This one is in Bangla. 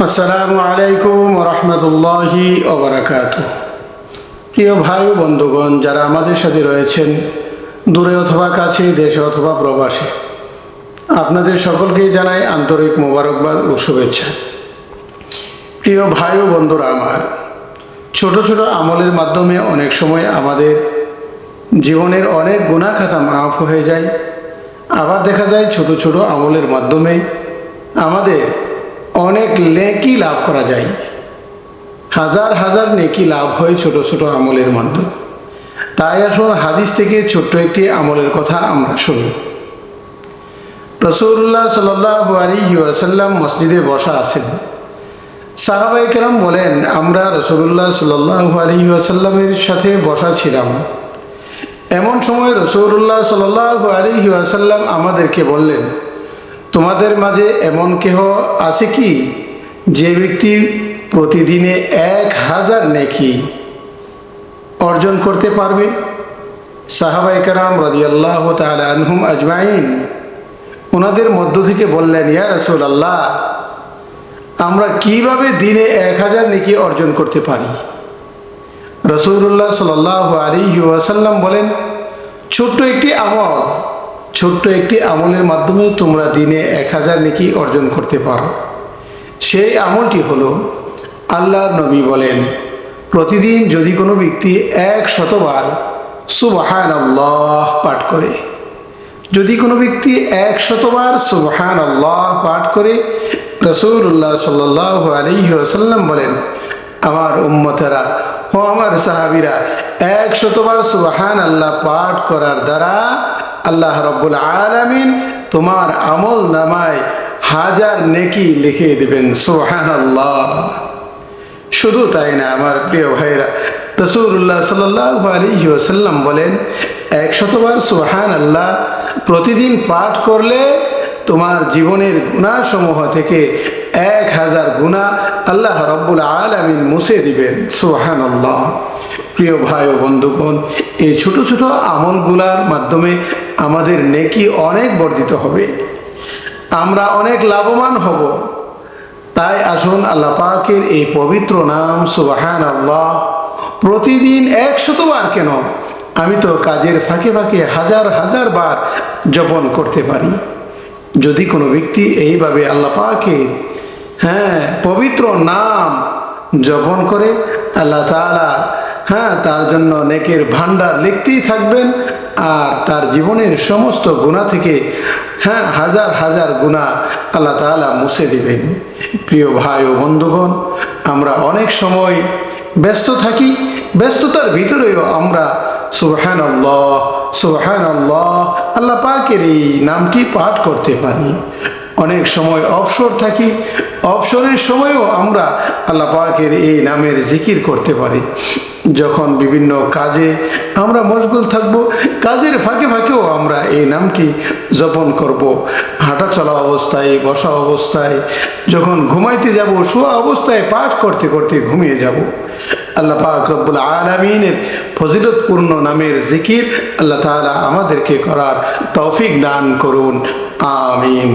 আসসালামু আলাইকুম রহমতুল্লাহি ওবারাকাতুহ। প্রিয় ভাই ও বন্ধুগণ, যারা আমাদের সাথে রয়েছেন দূরে অথবা কাছে, দেশে অথবা প্রবাসে, আপনাদের সকলকেই জানাই আন্তরিক মোবারকবাদ ও শুভেচ্ছা। প্রিয় ভাই ও বন্ধুরা আমার, ছোট ছোট আমলের মাধ্যমে অনেক সময় আমাদের জীবনের অনেক গুনাহ খাতা মাফ হয়ে যায়। আবার দেখা যায় ছোট ছোট আমলের মাধ্যমে আমাদের অনেক নেকি লাভ করা যায়। হাজার হাজার নেকি লাভ হয় ছোট ছোট আমলের মাধ্যমে। তাই আসুন হাদিস থেকে ছোট্ট একটি আমলের কথা আমরা শুনি। রাসূলুল্লাহ সাল্লাল্লাহু আলাইহি ওয়াসাল্লাম মসজিদে বসা আছেন। সাহাবায়ে কেরাম বলেন, আমরা রাসূলুল্লাহ সাল্লাল্লাহু আলাইহি ওয়াসাল্লামের সাথে বসা ছিলাম। এমন সময় রাসূলুল্লাহ সাল্লাল্লাহু আলাইহি ওয়াসাল্লাম আমাদেরকে বললেন, তোমাদের মাঝে এমন কেহ আছে কি যে ব্যক্তি প্রতিদিনে 1000 নেকি অর্জন করতে পারবে? সাহাবায়ে কেরাম রাদিয়াল্লাহু তাআলা আনহুম আজমাইন ওনাদের মধ্য থেকে বললেন, ইয়া রাসূলুল্লাহ, আমরা কিভাবে দিনে 1000 নেকি অর্জন করতে পারি? রাসূলুল্লাহ সাল্লাল্লাহু আলাইহি ওয়াসাল্লাম বলেন, ছোট্ট একটি আমলের মাধ্যমে তোমরা দিনে 1000 নেকি অর্জন করতে পারো। সেই আমলটি হলো, আল্লাহর নবী বলেন, প্রতিদিন যদি কোনো ব্যক্তি 100 বার সুবহানাল্লাহ পাঠ করে, যদি কোনো ব্যক্তি 100 বার সুবহানাল্লাহ পাঠ করে, রাসূলুল্লাহ সাল্লাল্লাহু আলাইহি ওয়াসাল্লাম বলেন, আমার উম্মতেরা ও আমার সাহাবীরা 100 বার সুবহানাল্লাহ পাঠ করার দ্বারা আল্লাহ রাব্বুল আলামিন তোমার আমল নামায় 1000 নেকি লিখে দেবেন। সুবহানাল্লাহ। শুধু তাই না আমার প্রিয় ভাইরা, রাসূলুল্লাহ সাল্লাল্লাহু আলাইহি ওয়াসাল্লাম বলেন, 100 বার সুবহানাল্লাহ প্রতিদিন পাঠ করলে তোমার জীবনের গুনাহসমূহ থেকে 1000 গুনাহ আল্লাহ রাব্বুল আলামিন মুছে দিবেন। সুবহানাল্লাহ। প্রিয় ভাই ও বন্ধুগণ, এই ছোট ছোট আমলগুলার মাধ্যমে আমাদের নেকি অনেক বর্ধিত হবে, আমরা অনেক লাভবান হব। তাই আসুন আল্লাহ পাকের এই পবিত্র নাম সুবহানাল্লাহ প্রতিদিন 100 বার কেন, আমি তো কাজের ফাঁকে ফাঁকে হাজার হাজার বার জপন করতে পারি। যদি কোনো ব্যক্তি এইভাবে আল্লাহ পাকের পবিত্র নাম জপন করে, আল্লাহ তাআলা তার জন্য নেকের ভান্ডার লিখতেই থাকবেন, আর তার জীবনের সমস্ত গুনাহ থেকে হাজার হাজার গুনাহ আল্লাহ তাআলা মুছে দিবেন। প্রিয় ভাই ও বন্ধুগণ, আমরা অনেক সময় ব্যস্ত থাকি, ব্যস্ততার ভিতরেও আমরা সুবহানাল্লাহ সুবহানাল্লাহ আল্লাহ পাকের এই নামটি পাঠ করতে পারি। অনেক সময় অবসর থাকি, অবসরের সময়ও আমরা আল্লাহ পাকের এই নামের জিকির করতে পারি। যখন বিভিন্ন কাজে আমরা মশগুল থাকব, কাজের ফাঁকে ফাঁকেও আমরা এই নামটি জপন করব। হাঁটা চলা অবস্থায়, বসা অবস্থায়, যখন ঘুমাইতে যাব, শোয়া অবস্থায় পাঠ করতে করতে ঘুমিয়ে যাব। আল্লাহ পাক রব্বুল আলামিনের ফজিলতপূর্ণ নামের জিকির আল্লাহ তাআলা আমাদেরকে করার তৌফিক দান করুন। আমিন।